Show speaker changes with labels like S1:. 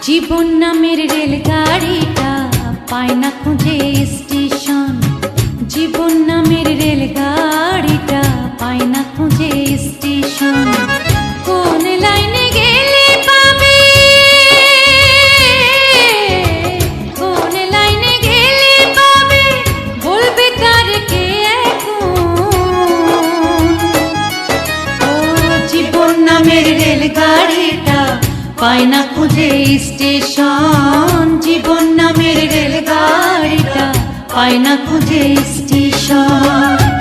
S1: জীবন নামের রেলগাড়িটা পায় না খুঁজে স্টেশন। জীবন নামের রেলগাড়িটা পায় না খুঁজে স্টেশন। কোন লাইনে গেলে পাবে, কোন লাইনে গেলে পাবে, বলবে তার কে এখন। ও জীবন নামের রেলগাড়িটা পায় না খুঁজে স্টেশন। জীবন নামের রেলগাড়িটা পায় না খুঁজে স্টেশন।